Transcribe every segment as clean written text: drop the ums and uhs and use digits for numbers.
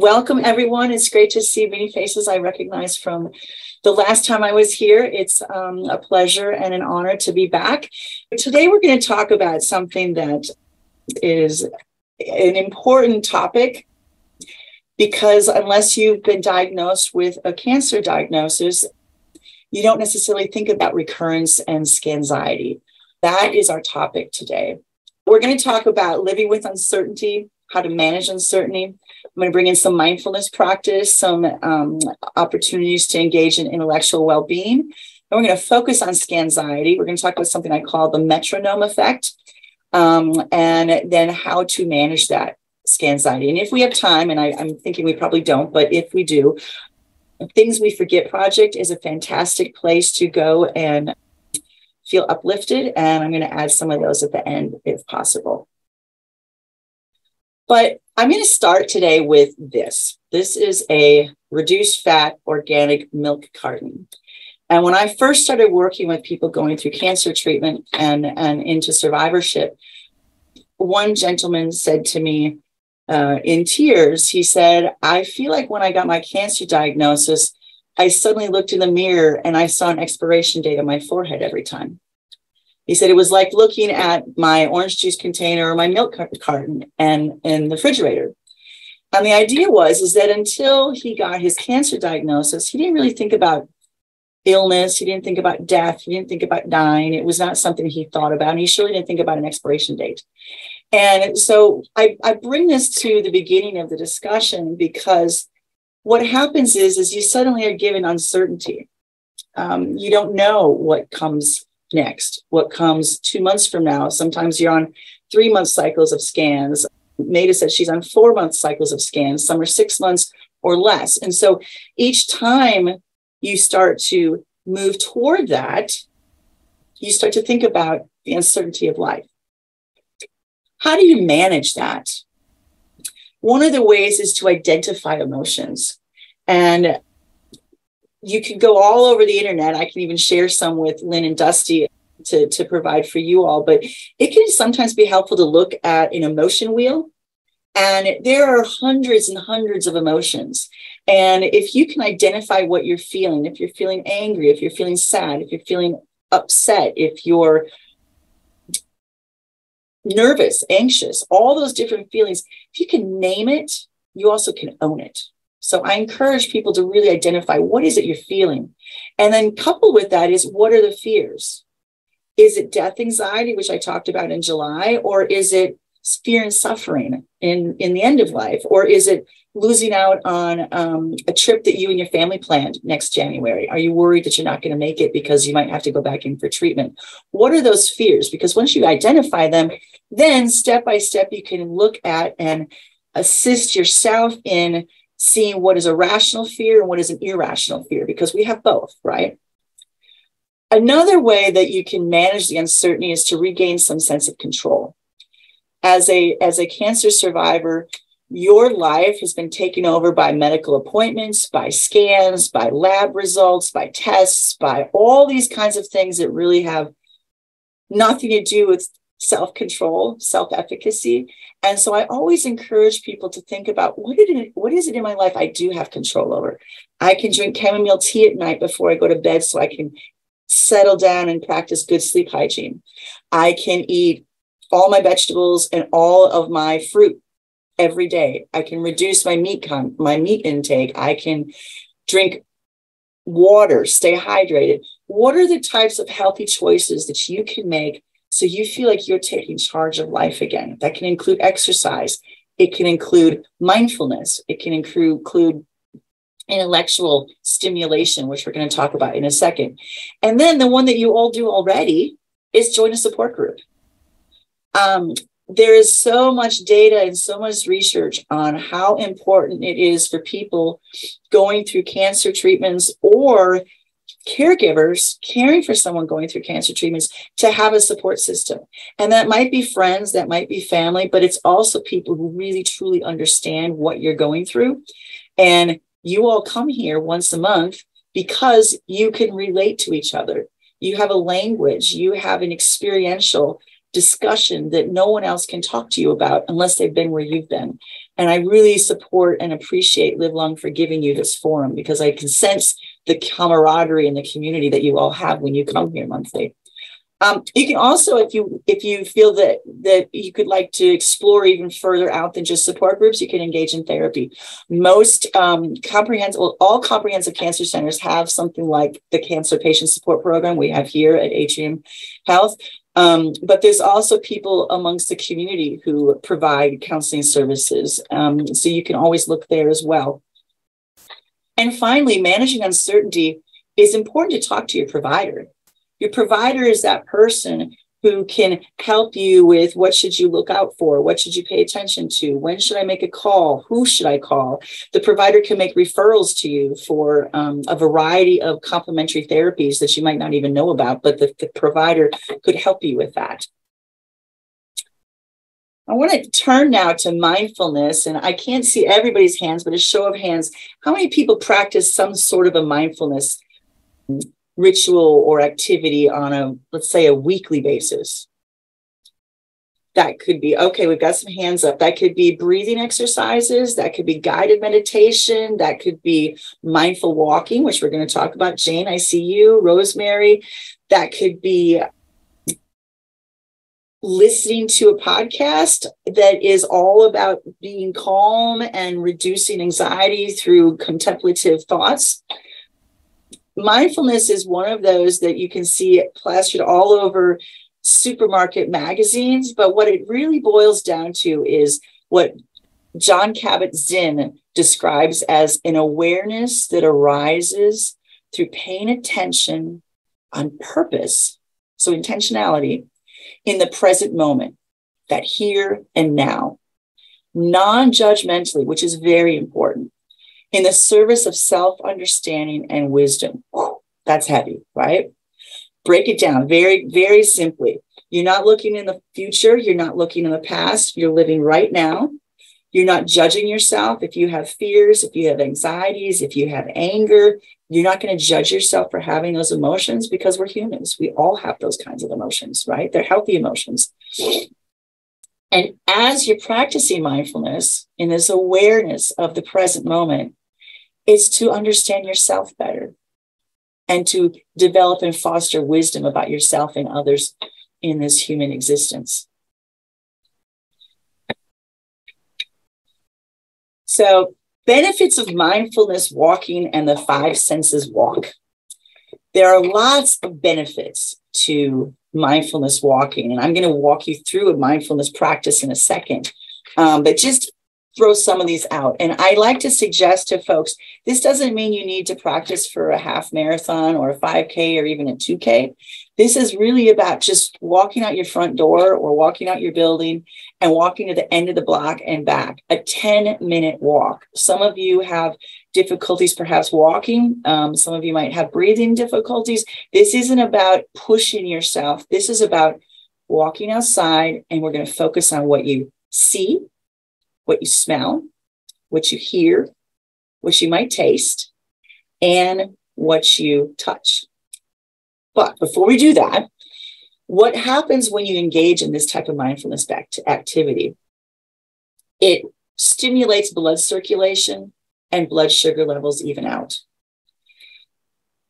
Welcome, everyone. It's great to see many faces I recognize from the last time I was here. It's a pleasure and an honor to be back. Today, we're going to talk about something that is an important topic because unless you've been diagnosed with a cancer diagnosis, you don't necessarily think about recurrence and scanxiety. That is our topic today. We're going to talk about living with uncertainty, how to manage uncertainty. I'm going to bring in some mindfulness practice, some opportunities to engage in intellectual well-being. And we're going to focus on scanxiety. We're going to talk about something I call the metronome effect, and then how to manage that scanxiety. And if we have time, and I'm thinking we probably don't, but if we do, Things We Forget Project is a fantastic place to go and feel uplifted. And I'm going to add some of those at the end if possible. But I'm going to start today with this. This is a reduced fat organic milk carton. And when I first started working with people going through cancer treatment and into survivorship, one gentleman said to me in tears, he said, I feel like when I got my cancer diagnosis, I suddenly looked in the mirror and I saw an expiration date on my forehead every time. He said it was like looking at my orange juice container or my milk carton and in the refrigerator. And the idea is that until he got his cancer diagnosis, he didn't really think about illness. He didn't think about death. He didn't think about dying. It was not something he thought about. And he surely didn't think about an expiration date. And so I bring this to the beginning of the discussion because what happens is you suddenly are given uncertainty. You don't know what comes next, what comes 2 months from now. Sometimes you're on 3-month cycles of scans. Maida said she's on 4-month cycles of scans. Some are 6 months or less. And so each time you start to move toward that, you start to think about the uncertainty of life. How do you manage that? One of the ways is to identify emotions. And you can go all over the internet. I can even share some with Lynn and Dusty to provide for you all. But it can sometimes be helpful to look at an emotion wheel. And there are hundreds and hundreds of emotions. And if you can identify what you're feeling, if you're feeling angry, if you're feeling sad, if you're feeling upset, if you're nervous, anxious, all those different feelings, if you can name it, you also can own it. So I encourage people to really identify what is it you're feeling. And then coupled with that is what are the fears? Is it death anxiety, which I talked about in July, or is it fear and suffering in the end of life? Or is it losing out on a trip that you and your family planned next January? Are you worried that you're not going to make it because you might have to go back in for treatment? What are those fears? Because once you identify them, then step by step, you can look at and assist yourself in seeing what is a rational fear and what is an irrational fear, because we have both, right? Another way that you can manage the uncertainty is to regain some sense of control. As a cancer survivor, your life has been taken over by medical appointments, by scans, by lab results, by tests, by all these kinds of things that really have nothing to do with self-control, self-efficacy. And so I always encourage people to think about what is it in my life I do have control over. I can drink chamomile tea at night before I go to bed so I can settle down and practice good sleep hygiene. I can eat all my vegetables and all of my fruit every day. I can reduce my meat intake. I can drink water, stay hydrated. What are the types of healthy choices that you can make so you feel like you're taking charge of life again? That can include exercise. It can include mindfulness. It can include intellectual stimulation, which we're going to talk about in a second. And then the one that you all do already is join a support group. There is so much data and so much research on how important it is for people going through cancer treatments or caregivers caring for someone going through cancer treatments to have a support system. And that might be friends, that might be family, but it's also people who really truly understand what you're going through. And you all come here once a month because you can relate to each other. You have a language, you have an experiential discussion that no one else can talk to you about unless they've been where you've been. And I really support and appreciate Live Long for giving you this forum, because I can sense the camaraderie and the community that you all have when you come here monthly. You can also, if you feel that you could like to explore even further out than just support groups, you can engage in therapy. Most all comprehensive cancer centers have something like the cancer patient support program we have here at Atrium Health. But there's also people amongst the community who provide counseling services. So you can always look there as well. And finally, managing uncertainty is important to talk to your provider. Your provider is that person who can help you with what should you look out for? What should you pay attention to? When should I make a call? Who should I call? The provider can make referrals to you for a variety of complementary therapies that you might not even know about, but the provider could help you with that. I want to turn now to mindfulness, and I can't see everybody's hands, but a show of hands, how many people practice some sort of a mindfulness ritual or activity on let's say a weekly basis? That could be, okay, we've got some hands up. That could be breathing exercises. That could be guided meditation. That could be mindful walking, which we're going to talk about. Jane, I see you. Rosemary. That could be listening to a podcast that is all about being calm and reducing anxiety through contemplative thoughts. Mindfulness is one of those that you can see plastered all over supermarket magazines, but what it really boils down to is what Jon Kabat-Zinn describes as an awareness that arises through paying attention on purpose, so intentionality, in the present moment, that here and now, non-judgmentally, which is very important, in the service of self-understanding and wisdom. That's heavy, right? Break it down very, very simply. You're not looking in the future. You're not looking in the past. You're living right now. You're not judging yourself. If you have fears, if you have anxieties, if you have anger, you're not going to judge yourself for having those emotions, because we're humans. We all have those kinds of emotions, right? They're healthy emotions. And as you're practicing mindfulness in this awareness of the present moment, it's to understand yourself better and to develop and foster wisdom about yourself and others in this human existence. So, benefits of mindfulness walking and the 5 senses walk. There are lots of benefits to mindfulness walking, and I'm going to walk you through a mindfulness practice in a second, but just throw some of these out. And I like to suggest to folks, this doesn't mean you need to practice for a half marathon or a 5K or even a 2K. This is really about just walking out your front door or walking out your building and walking to the end of the block and back, a 10-minute walk. Some of you have difficulties perhaps walking. Some of you might have breathing difficulties. This isn't about pushing yourself. This is about walking outside, and we're going to focus on what you see, what you smell, what you hear, what you might taste, and what you touch. But before we do that, what happens when you engage in this type of mindfulness activity? It stimulates blood circulation and blood sugar levels even out.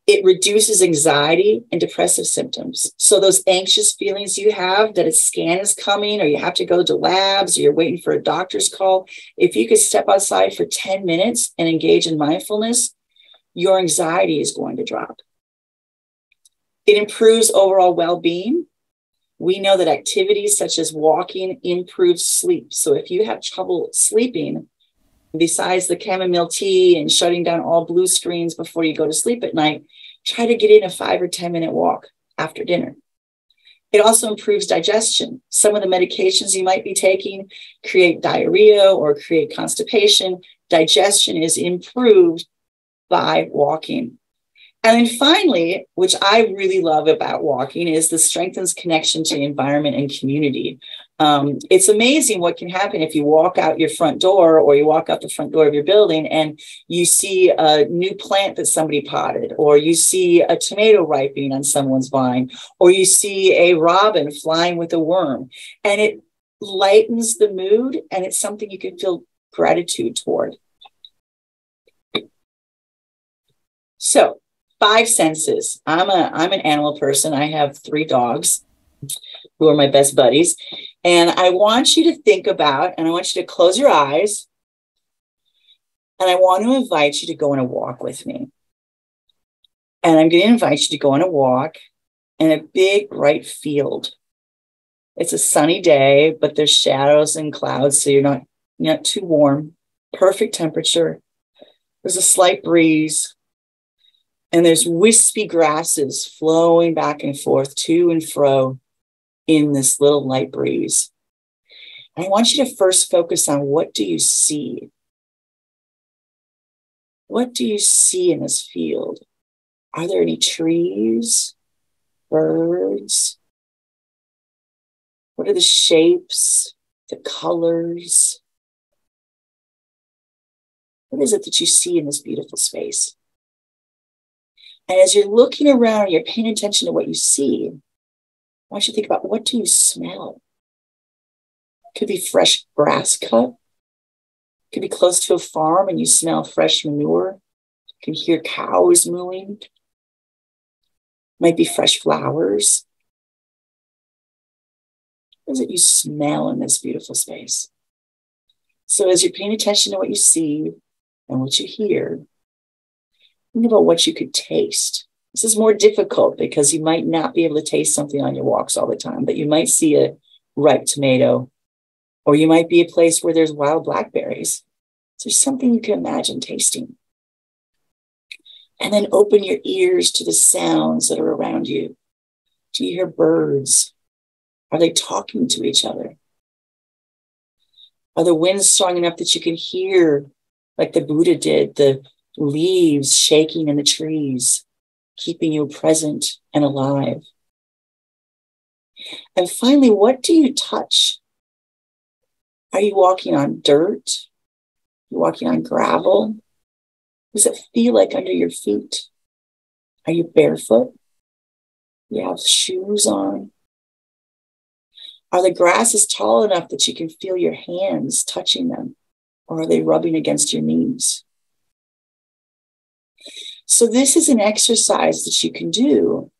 It reduces anxiety and depressive symptoms. So those anxious feelings you have that a scan is coming, or you have to go to labs, or you're waiting for a doctor's call, if you could step outside for 10 minutes and engage in mindfulness, your anxiety is going to drop. It improves overall well-being. We know that activities such as walking improves sleep. So if you have trouble sleeping, besides the chamomile tea and shutting down all blue screens before you go to sleep at night, try to get in a 5 or 10-minute walk after dinner. It also improves digestion. Some of the medications you might be taking create diarrhea or create constipation. Digestion is improved by walking. And then finally, which I really love about walking, is the strengthens connection to the environment and community. It's amazing what can happen if you walk out your front door or you walk out the front door of your building and you see a new plant that somebody potted, or you see a tomato ripening on someone's vine, or you see a robin flying with a worm, and it lightens the mood, and it's something you can feel gratitude toward. So 5 senses. I'm an animal person. I have 3 dogs who are my best buddies. And I want you to think about, and I want you to close your eyes, and I want to invite you to go on a walk with me. And I'm going to invite you to go on a walk in a big, bright field. It's a sunny day, but there's shadows and clouds, so you're not too warm. Perfect temperature. There's a slight breeze. And there's wispy grasses flowing back and forth to and fro in this little light breeze. And I want you to first focus on, what do you see? What do you see in this field? Are there any trees, birds? What are the shapes, the colors? What is it that you see in this beautiful space? And as you're looking around, you're paying attention to what you see, I want you to think about, what do you smell? It could be fresh grass cut. It could be close to a farm and you smell fresh manure. You can hear cows mooing. It might be fresh flowers. What is it you smell in this beautiful space? So as you're paying attention to what you see and what you hear, think about what you could taste. This is more difficult because you might not be able to taste something on your walks all the time, but you might see a ripe tomato, or you might be a place where there's wild blackberries. So there's something you can imagine tasting. And then open your ears to the sounds that are around you. Do you hear birds? Are they talking to each other? Are the winds strong enough that you can hear, like the Buddha did, the leaves shaking in the trees, keeping you present and alive? And finally, what do you touch? Are you walking on dirt? Are you walking on gravel? What does it feel like under your feet? Are you barefoot? Do you have shoes on? Are the grasses tall enough that you can feel your hands touching them? Or are they rubbing against your knees? So this is an exercise that you can do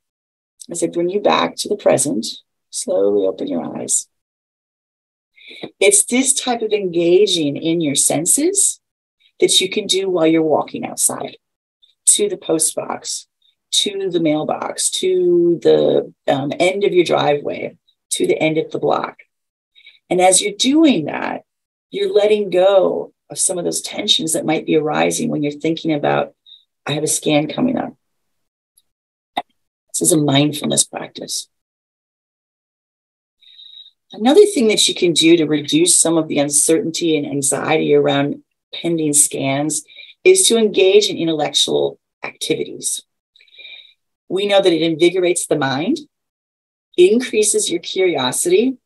as I bring you back to the present. Slowly open your eyes. It's this type of engaging in your senses that you can do while you're walking outside, to the post box, to the mailbox, to the end of your driveway, to the end of the block. And as you're doing that, you're letting go of some of those tensions that might be arising when you're thinking about, I have a scan coming up. This is a mindfulness practice. Another thing that you can do to reduce some of the uncertainty and anxiety around pending scans is to engage in intellectual activities. We know that it invigorates the mind, increases your curiosity.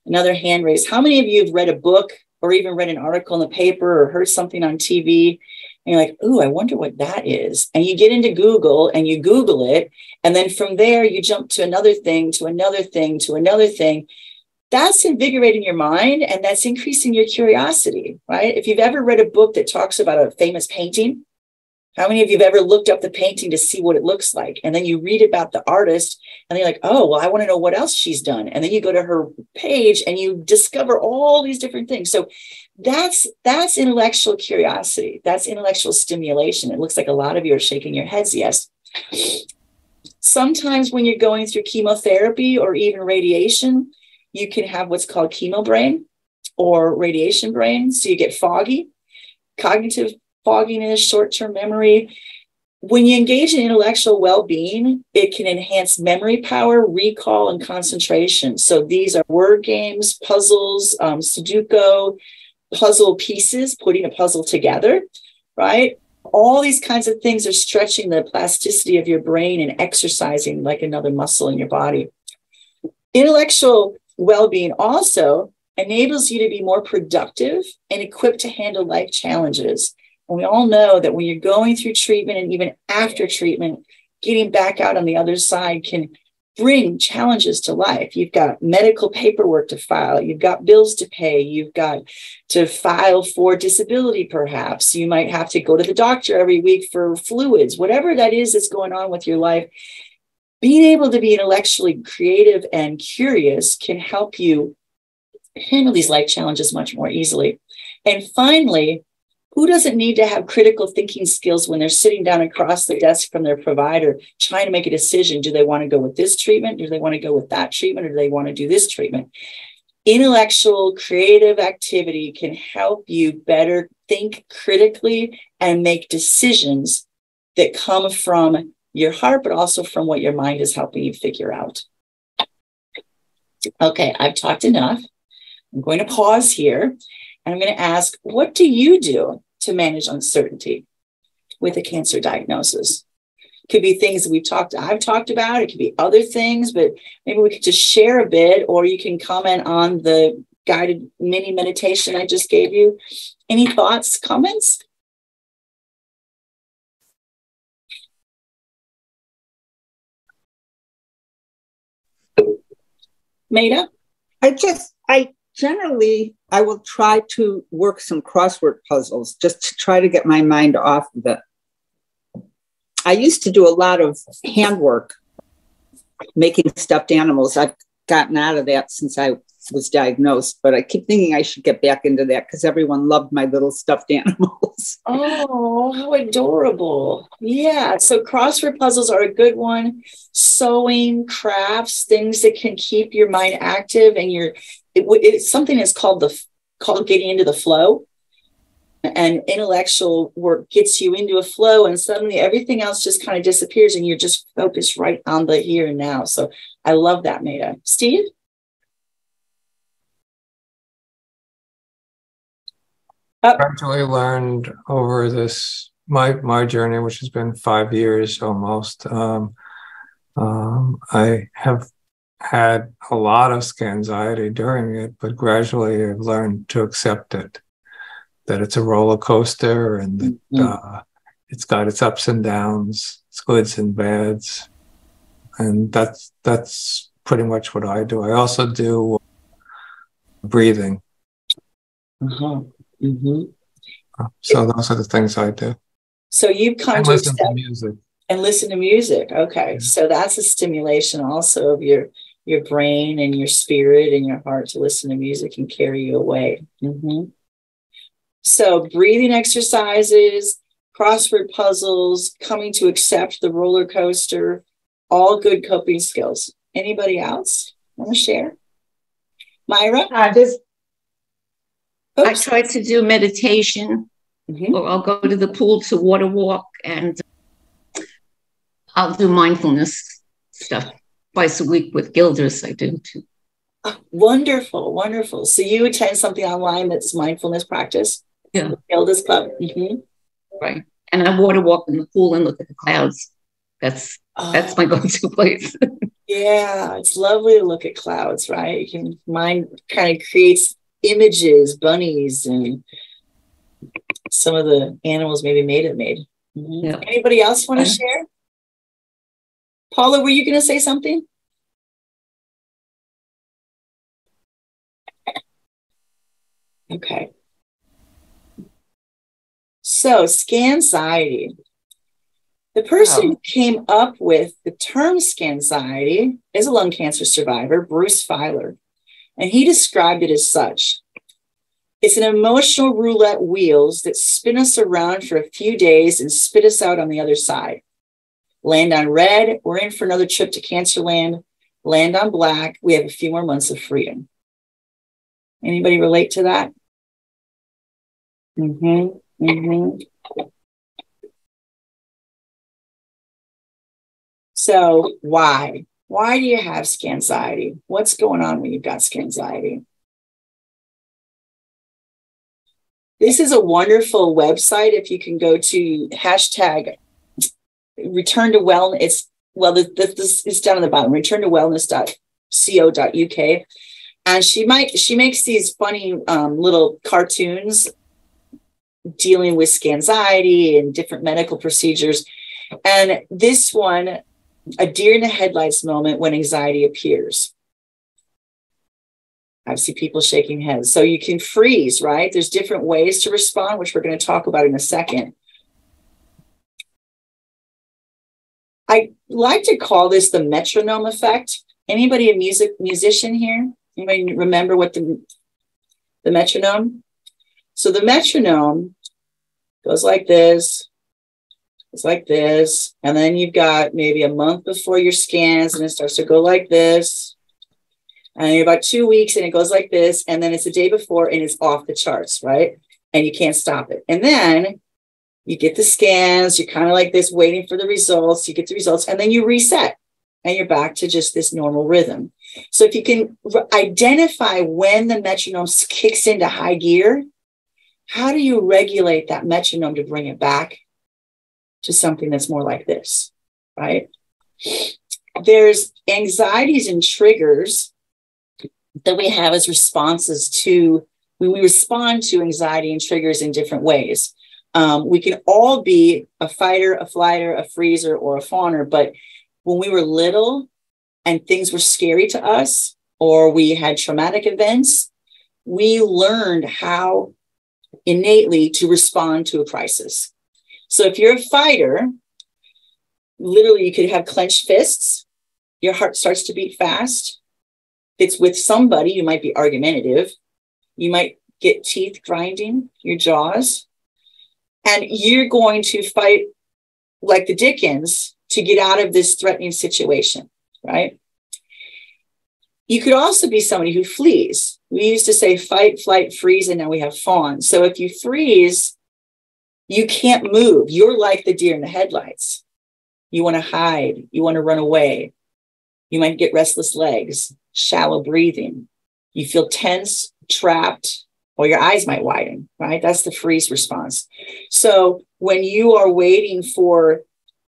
Another hand raise. How many of you have read a book or even read an article in the paper or heard something on TV? And you're like, ooh, I wonder what that is. And you get into Google and you Google it. And then from there, you jump to another thing, to another thing, to another thing. That's invigorating your mind and that's increasing your curiosity, right? If you've ever read a book that talks about a famous painting, how many of you have ever looked up the painting to see what it looks like? And then you read about the artist and you're like, oh, well, I want to know what else she's done. And then you go to her page and you discover all these different things. So that's intellectual curiosity. That's intellectual stimulation. It looks like a lot of you are shaking your heads. Yes. Sometimes when you're going through chemotherapy or even radiation, you can have what's called chemo brain or radiation brain. So you get foggy, cognitive fogginess, short-term memory. When you engage in intellectual well-being, it can enhance memory power, recall, and concentration. So these are word games, puzzles, Sudoku, puzzle pieces, putting a puzzle together, right? All these kinds of things are stretching the plasticity of your brain and exercising like another muscle in your body. Intellectual well-being also enables you to be more productive and equipped to handle life challenges. And we all know that when you're going through treatment and even after treatment, getting back out on the other side can bring challenges to life. You've got medical paperwork to file. You've got bills to pay. You've got to file for disability, perhaps. You might have to go to the doctor every week for fluids, whatever that is that's going on with your life. Being able to be intellectually creative and curious can help you handle these life challenges much more easily. And finally, who doesn't need to have critical thinking skills when they're sitting down across the desk from their provider trying to make a decision? Do they want to go with this treatment? Do they want to go with that treatment? Or do they want to do this treatment? Intellectual, creative activity can help you better think critically and make decisions that come from your heart, but also from what your mind is helping you figure out. Okay, I've talked enough. I'm going to pause here. And I'm going to ask, what do you do to manage uncertainty with a cancer diagnosis? It could be things that I've talked about. It could be other things, but maybe we could just share a bit, or you can comment on the guided mini meditation I just gave you. Any thoughts, comments? Maida? I will try to work some crossword puzzles just to try to get my mind off of it. I used to do a lot of handwork, making stuffed animals. I've gotten out of that since I was diagnosed, but I keep thinking I should get back into that because everyone loved my little stuffed animals. Oh, how adorable. Yeah, so crossword puzzles are a good one. Sewing, crafts, things that can keep your mind active, and it's something that's called getting into the flow. And intellectual work gets you into a flow, and suddenly everything else just kind of disappears and you're just focused right on the here and now. So I love that, Maida. Steve? Gradually learned over this my journey, which has been 5 years almost. I have had a lot of Scanxiety during it, but gradually I've learned to accept it, that it's a roller coaster, and that it's got its ups and downs, its goods and bads, and that's pretty much what I do. I also do breathing. So those are the things I do. So you've come to listen to music. And listen to music. Okay. Yeah. So that's a stimulation also of your brain and your spirit and your heart to listen to music and carry you away. So breathing exercises, crossword puzzles, coming to accept the roller coaster, all good coping skills. Anybody else want to share? Myra? I try to do meditation, or I'll go to the pool to water walk, and I'll do mindfulness stuff twice a week with Gilders. I do too. Oh, wonderful, wonderful. So you attend something online that's mindfulness practice? Yeah. Gilders Club. Right. And I water walk in the pool and look at the clouds. That's my go-to place. Yeah, it's lovely to look at clouds, right? Mind kind of creates images, bunnies, and some of the animals maybe made. Yeah. Anybody else want to share? Paula, were you going to say something? Okay. So, Scanxiety. The person who came up with the term Scanxiety is a lung cancer survivor, Bruce Feiler. And he described it as such. It's an emotional roulette wheels that spin us around for a few days and spit us out on the other side. Land on red, we're in for another trip to Cancerland. Land on black, we have a few more months of freedom. Anybody relate to that? So why? Why do you have Scanxiety? What's going on when you've got Scanxiety? This is a wonderful website. If you can go to hashtag return to wellness, this is down on the bottom, return to wellness.co.uk. And she makes these funny little cartoons dealing with Scanxiety and different medical procedures. And this one, a deer in the headlights moment when anxiety appears. I see people shaking heads. So you can freeze, right? There's different ways to respond, which we're going to talk about in a second. I like to call this the metronome effect. Anybody a musician here? Anybody remember what the metronome? So the metronome goes like this. It's like this. And then you've got maybe a month before your scans and it starts to go like this. And about 2 weeks and it goes like this. And then it's the day before and it's off the charts, right? And you can't stop it. And then you get the scans. You're kind of like this waiting for the results. You get the results and then you reset and you're back to just this normal rhythm. So if you can identify when the metronome kicks into high gear, how do you regulate that metronome to bring it back to something that's more like this, right? There's anxieties and triggers that we have as responses to, we respond to anxiety and triggers in different ways. We can all be a fighter, a flighter, a freezer, or a fawner, but when we were little and things were scary to us, or we had traumatic events, we learned how innately to respond to a crisis. So if you're a fighter, literally you could have clenched fists, your heart starts to beat fast. If it's with somebody, you might be argumentative. You might get teeth grinding, your jaws, and you're going to fight like the Dickens to get out of this threatening situation, right? You could also be somebody who flees. We used to say fight, flight, freeze, and now we have fawn. So if you freeze, you can't move. You're like the deer in the headlights. You want to hide. You want to run away. You might get restless legs, shallow breathing. You feel tense, trapped, or your eyes might widen, right? That's the freeze response. So when you are waiting for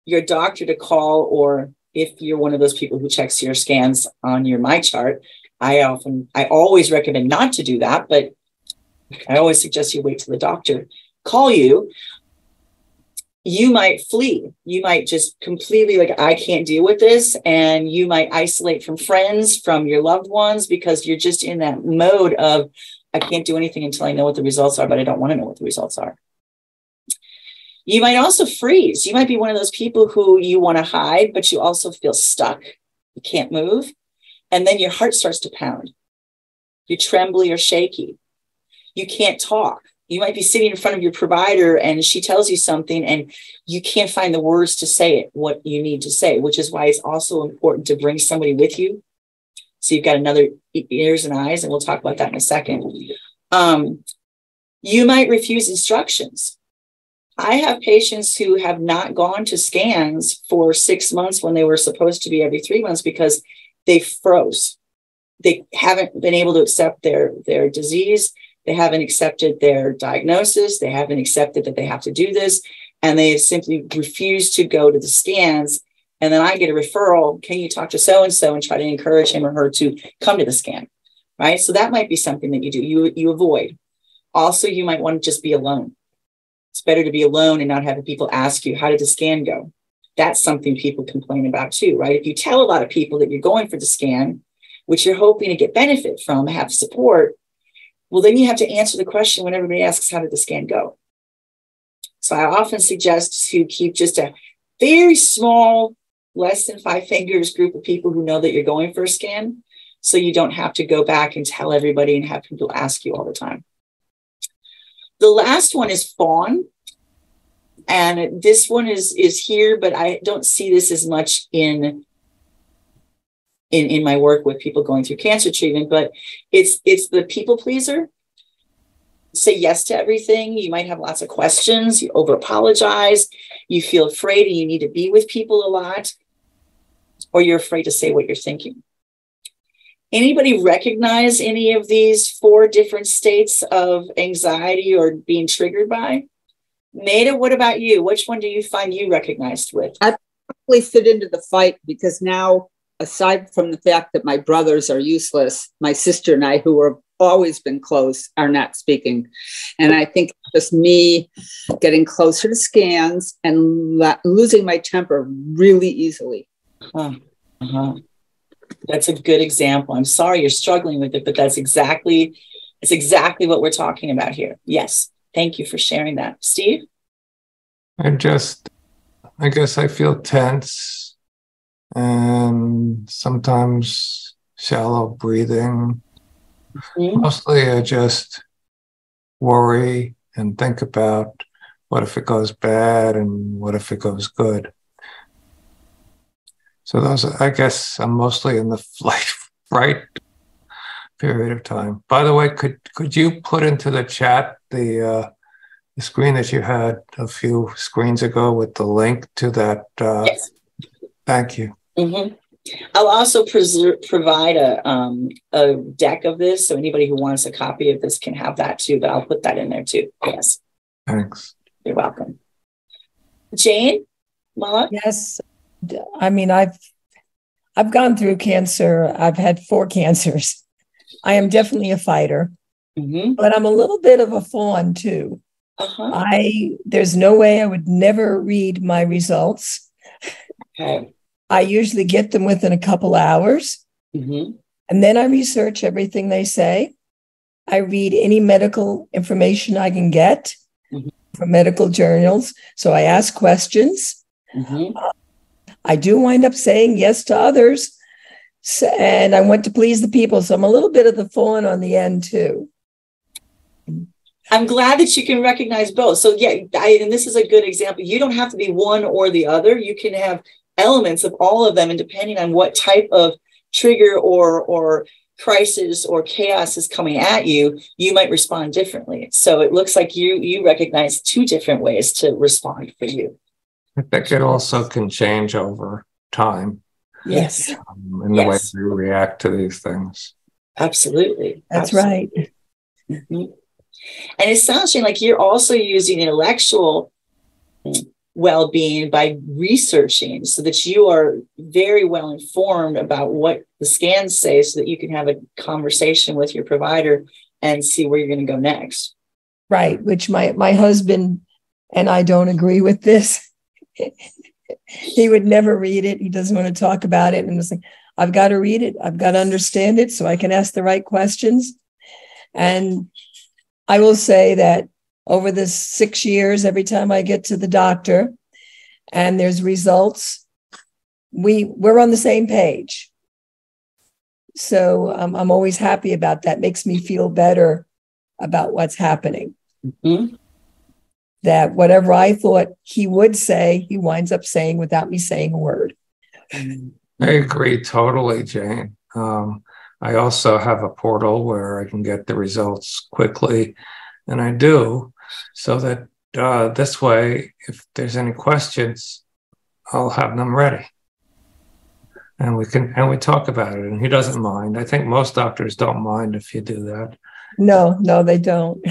your doctor to call, or if you're one of those people who checks your scans on your My Chart, I always recommend not to do that, but I always suggest you wait till the doctor call you. You might flee. You might just completely like, I can't deal with this. And you might isolate from friends, from your loved ones, because you're just in that mode of, I can't do anything until I know what the results are, but I don't want to know what the results are. You might also freeze. You might be one of those people who you want to hide, but you also feel stuck. You can't move. And then your heart starts to pound. You're trembly or shaky. You can't talk. You might be sitting in front of your provider and she tells you something and you can't find the words to say it, what you need to say, which is why it's also important to bring somebody with you. So you've got another ears and eyes, and we'll talk about that in a second. You might refuse instructions. I have patients who have not gone to scans for 6 months when they were supposed to be every 3 months because they froze. They haven't been able to accept their disease. They haven't accepted their diagnosis. They haven't accepted that they have to do this. And they simply refuse to go to the scans. And then I get a referral. Can you talk to so-and-so and try to encourage him or her to come to the scan, right? So that might be something that you do. You avoid. Also, you might want to just be alone. It's better to be alone and not having people ask you, how did the scan go? That's something people complain about too, right? If you tell a lot of people that you're going for the scan, which you're hoping to get benefit from, have support, well, then you have to answer the question when everybody asks, how did the scan go? So I often suggest to keep just a very small, less than 5 fingers group of people who know that you're going for a scan, so you don't have to go back and tell everybody and have people ask you all the time. The last one is fawn. And this one is here, but I don't see this as much in my work with people going through cancer treatment, but it's the people pleaser. Say yes to everything. You might have lots of questions. You over apologize. You feel afraid and you need to be with people a lot, or you're afraid to say what you're thinking. Anybody recognize any of these 4 different states of anxiety or being triggered by? Maida, what about you? Which one do you find you recognized with? I probably fit into the fight because now aside from the fact that my brothers are useless, my sister and I, who have always been close, are not speaking. And I think just me getting closer to scans and losing my temper really easily. That's a good example. I'm sorry you're struggling with it, but that's exactly what we're talking about here. Yes. Thank you for sharing that. Steve? I guess I feel tense and sometimes shallow breathing. Mostly I just worry and think about what if it goes bad and what if it goes good. So those, I guess I'm mostly in the fright period of time. By the way, could you put into the chat the screen that you had a few screens ago with the link to that? Yes. Thank you. I'll also provide a deck of this, so anybody who wants a copy of this can have that too, but I'll put that in there too. Yes. Thanks. You're welcome. Jane? Mala? Yes. I mean, I've gone through cancer. I've had 4 cancers. I am definitely a fighter, but I'm a little bit of a fawn too. There's no way I would never read my results. Okay. I usually get them within a couple hours. And then I research everything they say. I read any medical information I can get from medical journals. So I ask questions. I do wind up saying yes to others. And I want to please the people. So I'm a little bit of the fawn on the end too. I'm glad that you can recognize both. So yeah, and this is a good example. You don't have to be one or the other. You can have elements of all of them, and depending on what type of trigger or crisis or chaos is coming at you, you might respond differently. So it looks like you recognize 2 different ways to respond for you. I think it also can change over time. Yes. In the way we react to these things. Absolutely. That's right. And it sounds like you're also using intellectual well-being by researching, so that you are very well informed about what the scans say, so that you can have a conversation with your provider and see where you're going to go next. Right, which my husband and I don't agree with this. He would never read it. He doesn't want to talk about it. And it's like, I've got to read it. I've got to understand it so I can ask the right questions. And I will say that over the 6 years, every time I get to the doctor and there's results, we're on the same page. So I'm always happy about that. Makes me feel better about what's happening. That whatever I thought he would say, he winds up saying without me saying a word. I agree totally, Jane. I also have a portal where I can get the results quickly, and I do, so that this way, if there's any questions, I'll have them ready. And we talk about it, and he doesn't mind. I think most doctors don't mind if you do that. No, they don't.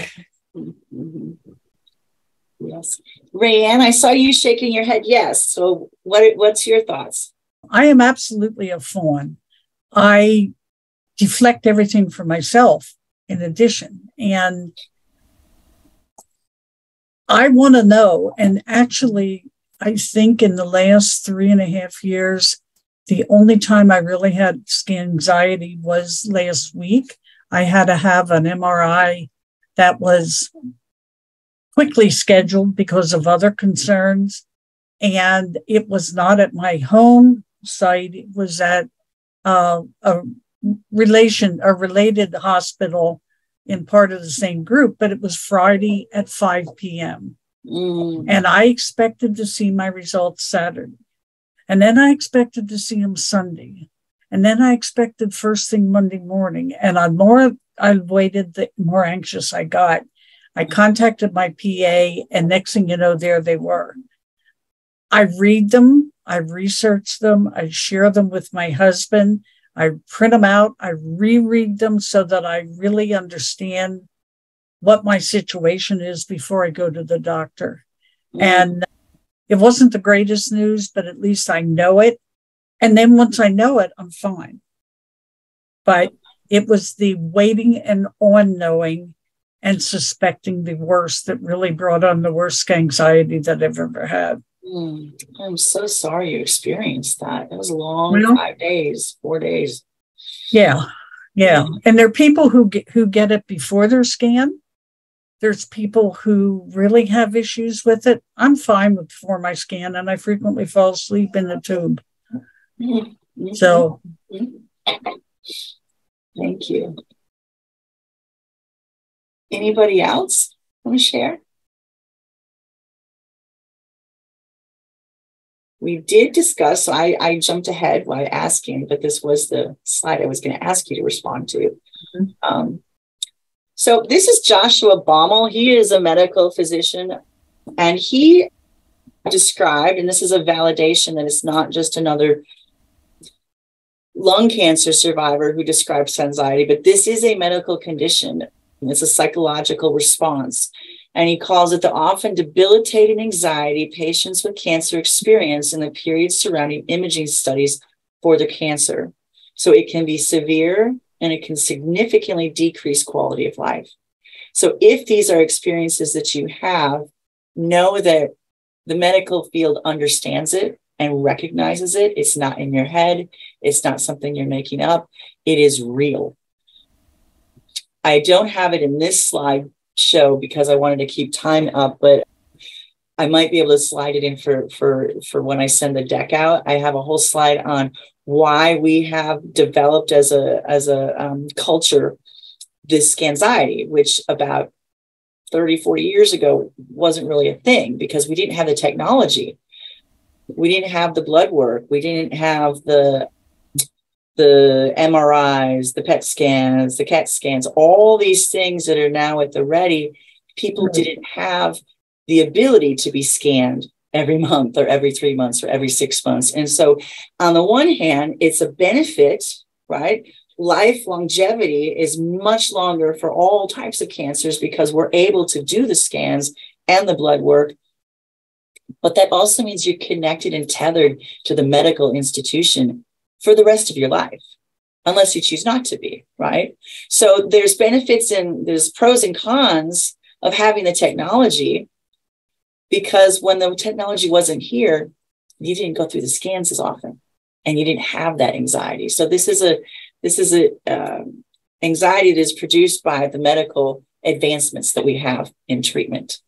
Yes. Rayanne, I saw you shaking your head yes. So what's your thoughts? I am absolutely a fawn. I deflect everything for myself in addition. And I want to know. And actually, I think in the last 3.5 years, the only time I really had Scanxiety was last week. I had to have an MRI that was quickly scheduled because of other concerns. And it was not at my home site. It was at a related hospital in part of the same group, but it was Friday at 5 p.m. And I expected to see my results Saturday. And then I expected to see them Sunday. And then I expected first thing Monday morning. And the more I waited, the more anxious I got. I contacted my PA, and next thing you know, there they were. I read them, I research them, I share them with my husband, I print them out, I reread them so that I really understand what my situation is before I go to the doctor. And it wasn't the greatest news, but at least I know it. And then once I know it, I'm fine. But it was the waiting and on knowing and suspecting the worst that really brought on the worst anxiety that I've ever had. I'm so sorry you experienced that. It was a long 5 days, 4 days. Yeah. Yeah. And there are people who get it before their scan. There's people who really have issues with it. I'm fine before my scan, and I frequently fall asleep in the tube. Mm-hmm. So. Thank you. Anybody else want to share? We did discuss, I jumped ahead while asking, but this was the slide I was going to ask you to respond to. Mm-hmm. So this is Joshua Baumel. He is a medical physician, and he described, and this is a validation that it's not just another lung cancer survivor who describes anxiety, but this is a medical condition. It's a psychological response. And he calls it the often debilitating anxiety patients with cancer experience in the period surrounding imaging studies for the cancer. So it can be severe and it can significantly decrease quality of life. So if these are experiences that you have, know that the medical field understands it and recognizes it. It's not in your head. It's not something you're making up. It is real. I don't have it in this slide show because I wanted to keep time up, but I might be able to slide it in for when I send the deck out. I have a whole slide on why we have developed as a culture this Scanxiety, which about 30, 40 years ago wasn't really a thing because we didn't have the technology. We didn't have the blood work. We didn't have the MRIs, the PET scans, the CAT scans, all these things that are now at the ready. People didn't have the ability to be scanned every month or every 3 months or every 6 months. And so on the one hand, it's a benefit, right? Life longevity is much longer for all types of cancers because we're able to do the scans and the blood work. But that also means you're connected and tethered to the medical institution for the rest of your life, unless you choose not to be, right? So there's benefits and there's pros and cons of having the technology, because when the technology wasn't here, you didn't go through the scans as often and you didn't have that anxiety. So this is a anxiety that is produced by the medical advancements that we have in treatment.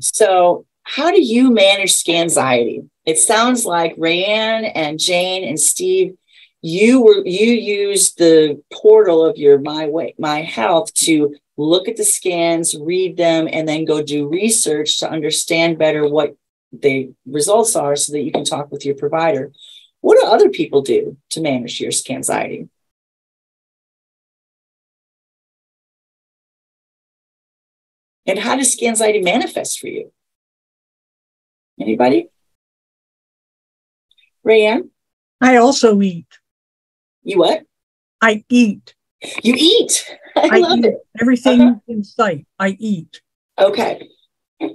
So how do you manage Scanxiety? It sounds like Rayanne and Jane and Steve, you used the portal of your My Health to look at the scans, read them, and then go do research to understand better what the results are so that you can talk with your provider. What do other people do to manage your Scanxiety? And how does Scanxiety manifest for you? Anybody? Rayanne? I also eat. You what? I eat. You eat. I love eat it. Everything in sight. I eat. Okay.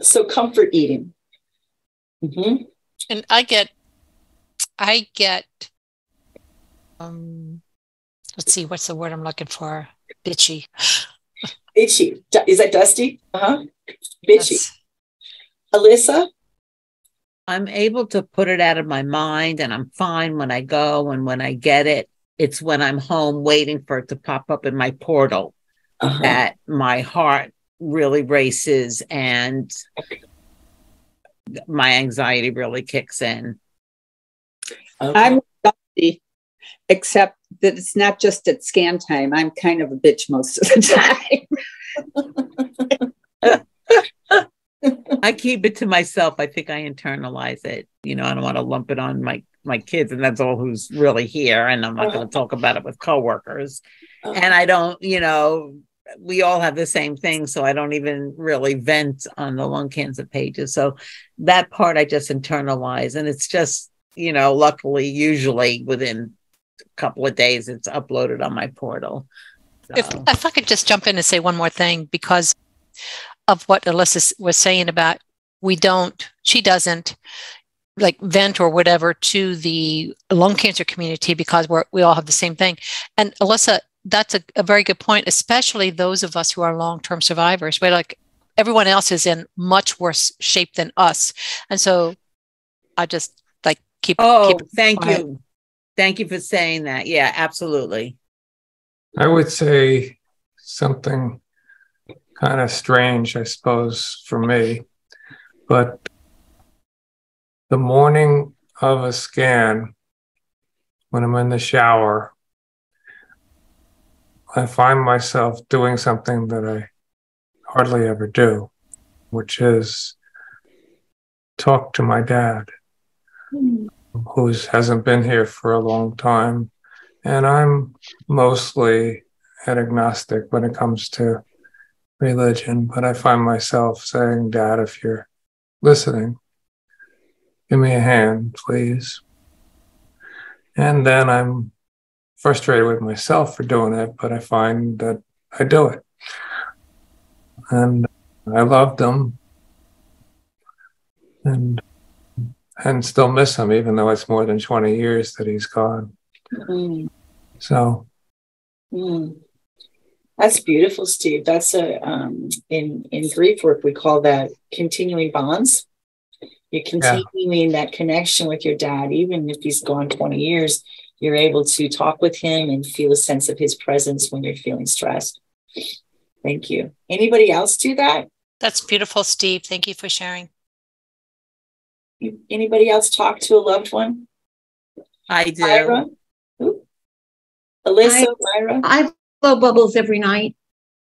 So comfort eating. Mm-hmm. And I get, let's see, what's the word I'm looking for? Bitchy. Bitchy. Is that Dusty? Uh-huh. Bitchy. Yes. Alyssa? I'm able to put it out of my mind and I'm fine when I go, and when I get it, it's when I'm home waiting for it to pop up in my portal that my heart really races and my anxiety really kicks in. Okay. I'm Dusty, except that it's not just at scan time. I'm kind of a bitch most of the time. I keep it to myself. I think I internalize it. You know, I don't want to lump it on my kids, and that's all who's really here. And I'm not going to talk about it with coworkers. And I don't, you know, we all have the same thing. So I don't even really vent on the lung cancer pages. So that part I just internalize. And it's just, you know, luckily, usually within a couple of days, it's uploaded on my portal. So. If I could just jump in and say one more thing, because of what Alyssa was saying about she doesn't, like vent or whatever to the lung cancer community because we all have the same thing. And Alyssa, that's a very good point, especially those of us who are long-term survivors, where like everyone else is in much worse shape than us. And so I just like keep. Thank you. Thank you for saying that. Yeah, absolutely. I would say something kind of strange, I suppose, for me, but the morning of a scan, when I'm in the shower, I find myself doing something that I hardly ever do, which is talk to my dad, who hasn't been here for a long time. And I'm mostly an agnostic when it comes to religion, but I find myself saying, Dad, if you're listening, give me a hand, please. And then I'm frustrated with myself for doing it, but I find that I do it. And I loved him and still miss him, even though it's more than 20 years that he's gone. Mm. So. That's beautiful, Steve. That's in grief work, we call that continuing bonds. You're continuing that connection with your dad, even if he's gone 20 years, you're able to talk with him and feel a sense of his presence when you're feeling stressed. Thank you. Anybody else do that? That's beautiful, Steve. Thank you for sharing. Anybody else talk to a loved one? I do. Myra? Alyssa, Myra? I blow bubbles every night.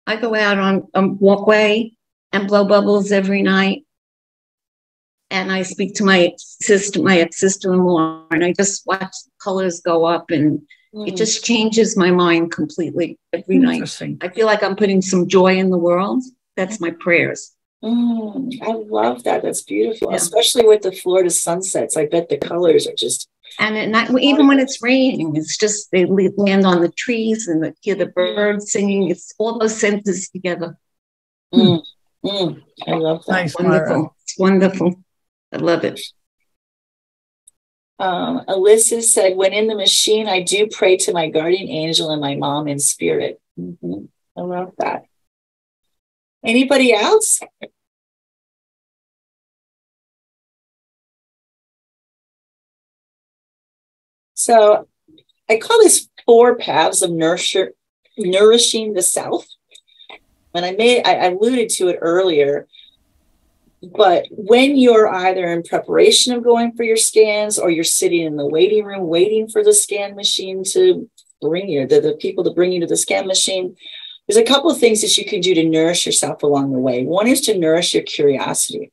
I go out on a walkway and blow bubbles every night. And I speak to my ex-sister-in-law, and I just watch the colors go up, and it just changes my mind completely every night. I feel like I'm putting some joy in the world. That's my prayers. I love that. That's beautiful, especially with the Florida sunsets. I bet the colors are just... And at night, even when it's raining, it's just, they land on the trees and hear the birds singing. It's all those senses together. I love that. Nice, wonderful. Myra. It's wonderful. I love it. Alyssa said, when in the machine, I do pray to my guardian angel and my mom in spirit. I love that. Anybody else? So I call this 4 paths of nourishing the self. And I alluded to it earlier, but when you're either in preparation of going for your scans or you're sitting in the waiting room waiting for the scan machine to bring you, the people to bring you to the scan machine, there's a couple of things that you can do to nourish yourself along the way. One is to nourish your curiosity.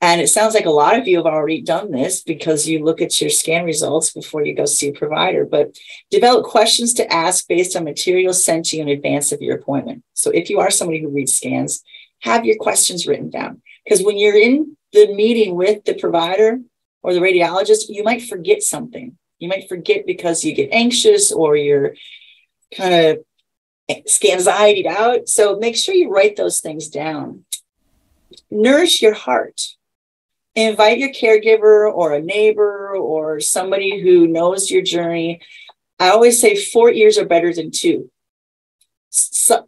And it sounds like a lot of you have already done this because you look at your scan results before you go see a provider, but develop questions to ask based on material sent to you in advance of your appointment. So if you are somebody who reads scans, have your questions written down, because when you're in the meeting with the provider or the radiologist, you might forget something. You might forget because you get anxious or you're kind of Scanxietied out. So make sure you write those things down. Nourish your heart. Invite your caregiver or a neighbor or somebody who knows your journey. I always say 4 ears are better than 2.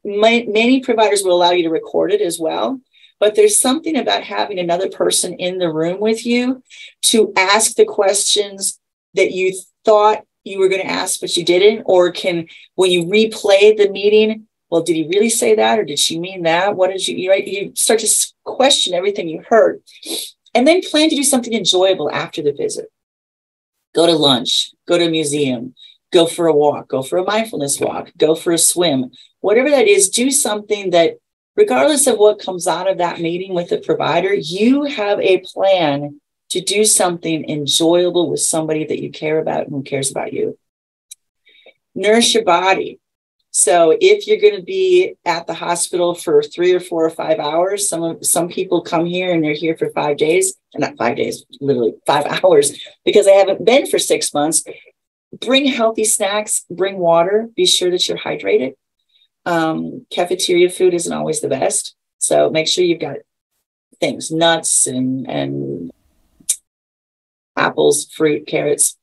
Many providers will allow you to record it as well, but there's something about having another person in the room with you to ask the questions that you thought you were going to ask, but you didn't, or when you replay the meeting, well, did he really say that? Or did she mean that? What did you start to question everything you heard. And then plan to do something enjoyable after the visit. Go to lunch, go to a museum, go for a walk, go for a mindfulness walk, go for a swim, whatever that is, do something that, regardless of what comes out of that meeting with the provider, you have a plan to do something enjoyable with somebody that you care about and who cares about you. Nourish your body. So if you're going to be at the hospital for 3 or 4 or 5 hours, some people come here and they're here for 5 days, and not 5 days, literally 5 hours, because they haven't been for 6 months. Bring healthy snacks, bring water, be sure that you're hydrated. Cafeteria food isn't always the best. So make sure you've got things, nuts and apples, fruit, carrots.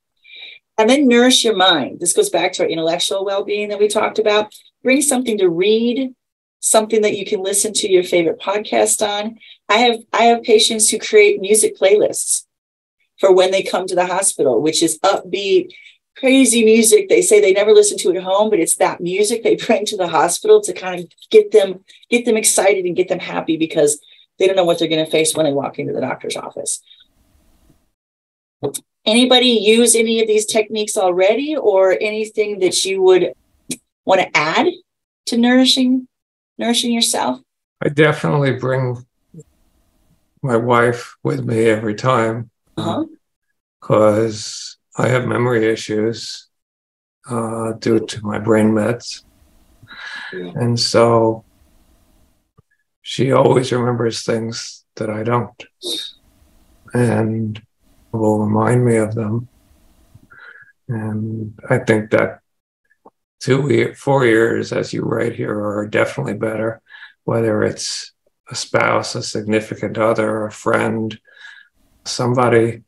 And then nourish your mind. This goes back to our intellectual well-being that we talked about. Bring something to read, something that you can listen to your favorite podcast on. I have patients who create music playlists for when they come to the hospital, which is upbeat, crazy music. They say they never listen to at home, but it's that music they bring to the hospital to kind of get them excited and get them happy, because they don't know what they're going to face when they walk into the doctor's office. Anybody use any of these techniques already, or anything that you would want to add to nourishing yourself? I definitely bring my wife with me every time, because I have memory issues due to my brain meds. Yeah. And so she always remembers things that I don't, and will remind me of them. And I think that 4 years, as you write here, are definitely better, whether it's a spouse, a significant other, a friend, somebody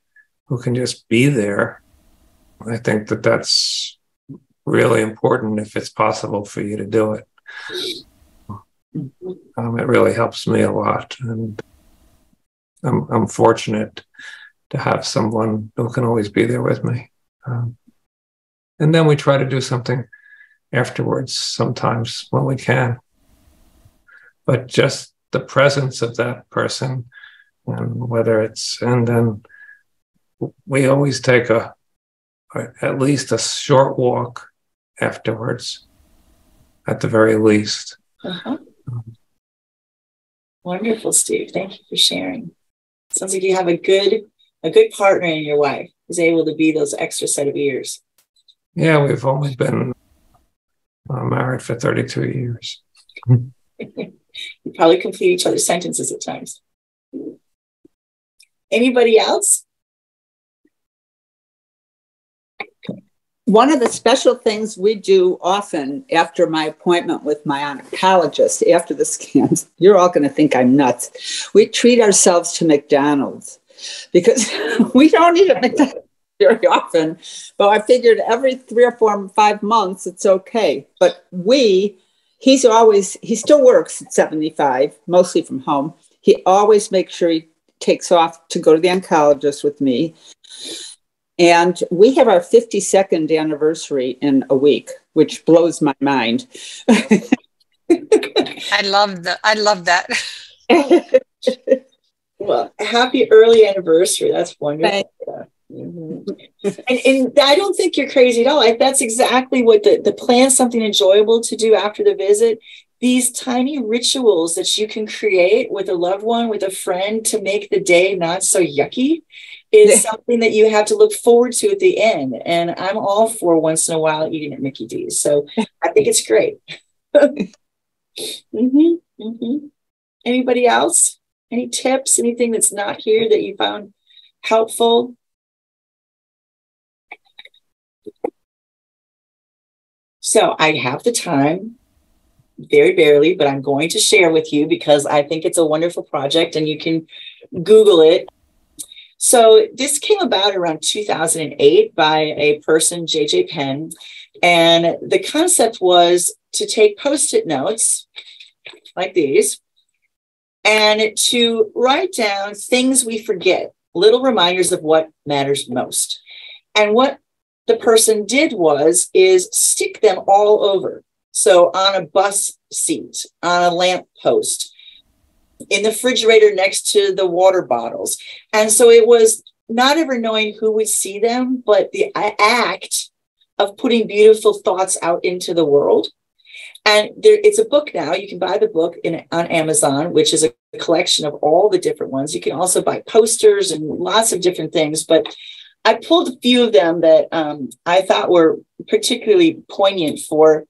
who can just be there. I think that that's really important if it's possible for you to do it. It really helps me a lot. And I'm fortunate to have someone who can always be there with me. And then we try to do something afterwards sometimes when we can. But just the presence of that person, and then we always take at least a short walk afterwards, at the very least. Wonderful, Steve. Thank you for sharing. Sounds like you have a good partner in your wife who's able to be those extra set of ears. Yeah, we've only been married for 32 years. You probably complete each other's sentences at times. Anybody else? One of the special things we do often after my appointment with my oncologist, after the scans, you're all going to think I'm nuts. We treat ourselves to McDonald's, because we don't eat at McDonald's very often. But I figured every 3 or 4 or 5 months, it's okay. But he still works at 75, mostly from home. He always makes sure he takes off to go to the oncologist with me. And we have our 52nd anniversary in a week, which blows my mind. I love that. Well, happy early anniversary. That's wonderful. And I don't think you're crazy at all. That's exactly what the plan, something enjoyable to do after the visit. These tiny rituals that you can create with a loved one, with a friend, to make the day not so yucky, is something that you have to look forward to at the end. And I'm all for once in a while eating at Mickey D's. So I think it's great. Anybody else? Any tips? Anything that's not here that you found helpful? So I have the time, very barely, but I'm going to share with you because I think it's a wonderful project and you can Google it. So this came about around 2008 by a person, J.J. Penn. And the concept was to take Post-it notes like these and to write down things we forget, little reminders of what matters most. And what the person did is stick them all over. So on a bus seat, on a lamp post, in the refrigerator next to the water bottles. And so it was not ever knowing who would see them, but the act of putting beautiful thoughts out into the world. And it's a book now. You can buy the book on Amazon, which is a collection of all the different ones. You can also buy posters and lots of different things. But I pulled a few of them that I thought were particularly poignant for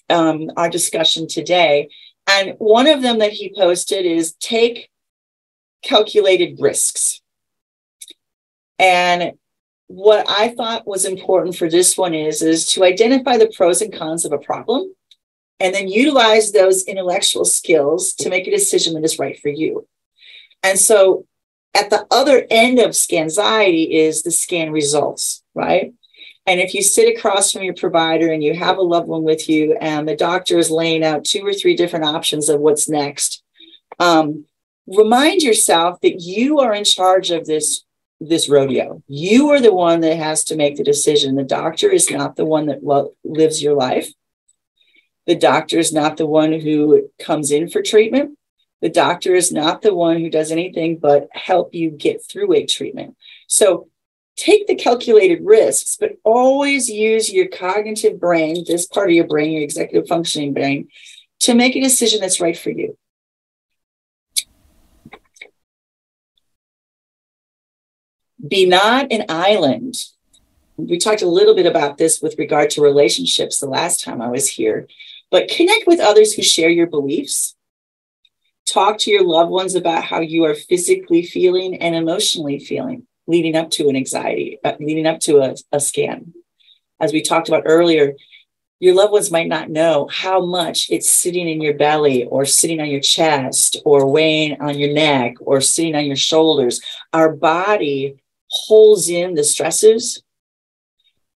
our discussion today. And one of them that he posted is take calculated risks. And what I thought was important for this one is to identify the pros and cons of a problem and then utilize those intellectual skills to make a decision that is right for you. And so At the other end of Scanxiety is the scan results, right? And if you sit across from your provider and you have a loved one with you and the doctor is laying out 2 or 3 different options of what's next, remind yourself that you are in charge of this rodeo. You are the one that has to make the decision. The doctor is not the one that lives your life. The doctor is not the one who comes in for treatment. The doctor is not the one who does anything but help you get through a treatment. So take the calculated risks, but always use your cognitive brain, this part of your brain, your executive functioning brain, to make a decision that's right for you. Be not an island. We talked a little bit about this with regard to relationships the last time I was here, but connect with others who share your beliefs. Talk to your loved ones about how you are physically feeling and emotionally feeling leading up to an anxiety, leading up to a scan. As we talked about earlier, your loved ones might not know how much it's sitting in your belly or sitting on your chest or weighing on your neck or sitting on your shoulders. Our body holds in the stresses.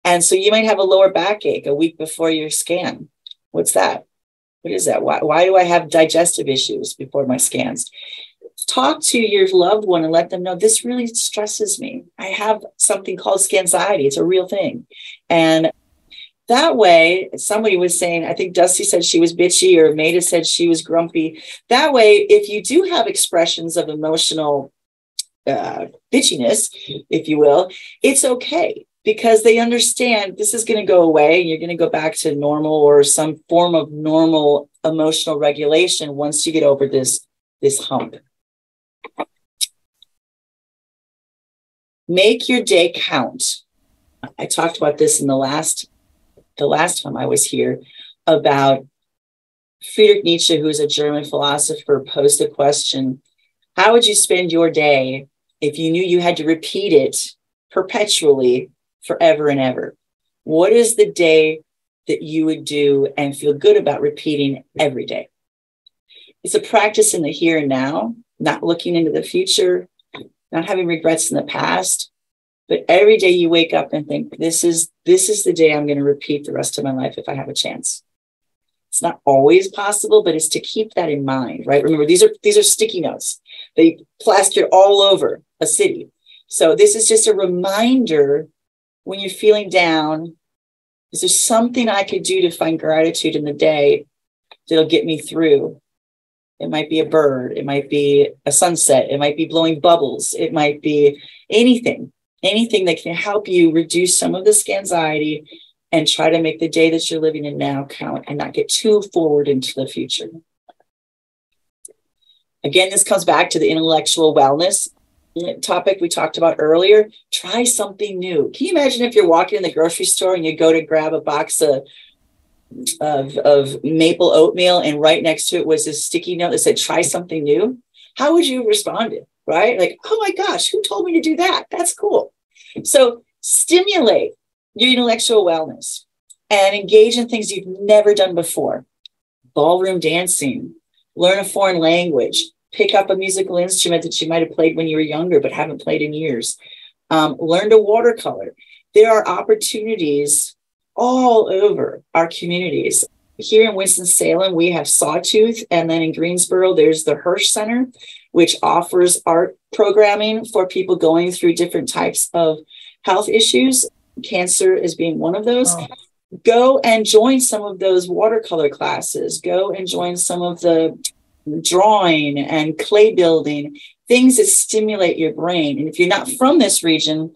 And so you might have a lower backache a week before your scan. What's that? What is that? Why do I have digestive issues before my scans? Talk to your loved one and let them know this really stresses me. I have something called Scanxiety. It's a real thing. And that way, somebody was saying, I think Dusty said she was bitchy or Maida said she was grumpy. That way, if you do have expressions of emotional bitchiness, if you will, it's okay because they understand this is going to go away and you're going to go back to normal or some form of normal emotional regulation once you get over this hump. Make your day count. I talked about this in the last time I was here about Friedrich Nietzsche, who's a German philosopher, posed a question: how would you spend your day if you knew you had to repeat it perpetually forever and ever? What is the day that you would do and feel good about repeating every day? It's a practice in the here and now, not looking into the future, not having regrets in the past, but every day you wake up and think, this is the day I'm going to repeat the rest of my life if I have a chance. It's not always possible, but it's to keep that in mind, right? Remember, these are sticky notes. They plaster all over a city. So this is just a reminder when you're feeling down, is there something I could do to find gratitude in the day that'll get me through? It might be a bird. It might be a sunset. It might be blowing bubbles. It might be anything that can help you reduce some of this anxiety and try to make the day that you're living in now count and not get too forward into the future. Again, this comes back to the intellectual wellness topic we talked about earlier. Try something new. Can you imagine if you're walking in the grocery store and you go to grab a box of maple oatmeal and right next to it was this sticky note that said, try something new? How would you have responded, right? Like, oh my gosh, who told me to do that? That's cool. So stimulate your intellectual wellness and engage in things you've never done before. Ballroom dancing, learn a foreign language, pick up a musical instrument that you might have played when you were younger but haven't played in years. Learn to watercolor. There are opportunities all over our communities. Here in Winston-Salem, we have Sawtooth, and then in Greensboro, there's the Hirsch Center, which offers art programming for people going through different types of health issues. Cancer is being one of those. Oh. Go and join some of those watercolor classes. Go and join some of the drawing and clay building, things that stimulate your brain. And if you're not from this region,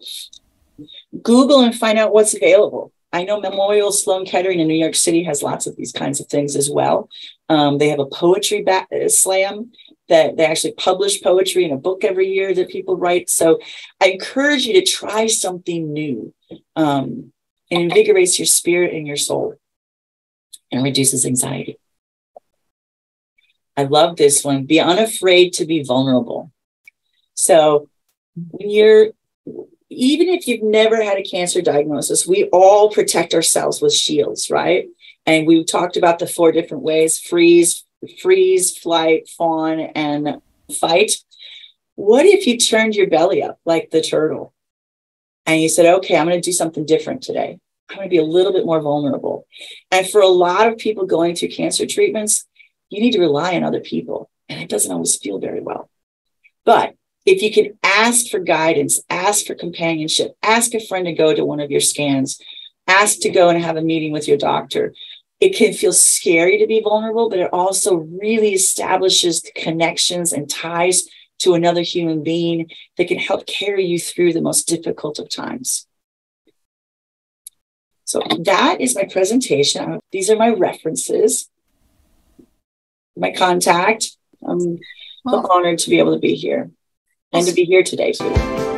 Google and find out what's available. I know Memorial Sloan Kettering in New York City has lots of these kinds of things as well. They have a poetry slam that they actually publish poetry in a book every year that people write. So I encourage you to try something new. And invigorates your spirit and your soul and reduces anxiety. I love this one. Be unafraid to be vulnerable. So when even if you've never had a cancer diagnosis, we all protect ourselves with shields, right? And we talked about the 4 different ways: freeze, flight, fawn, and fight. What if you turned your belly up like the turtle and you said, okay, I'm going to do something different today. I'm going to be a little bit more vulnerable. And for a lot of people going through cancer treatments, you need to rely on other people. And it doesn't always feel very well. But if you can ask for guidance, ask for companionship, ask a friend to go to one of your scans, ask to go and have a meeting with your doctor. It can feel scary to be vulnerable, but it also really establishes connections and ties to another human being that can help carry you through the most difficult of times. So that is my presentation. These are my references, my contact. I'm so honored to be able to be here and to be here today too.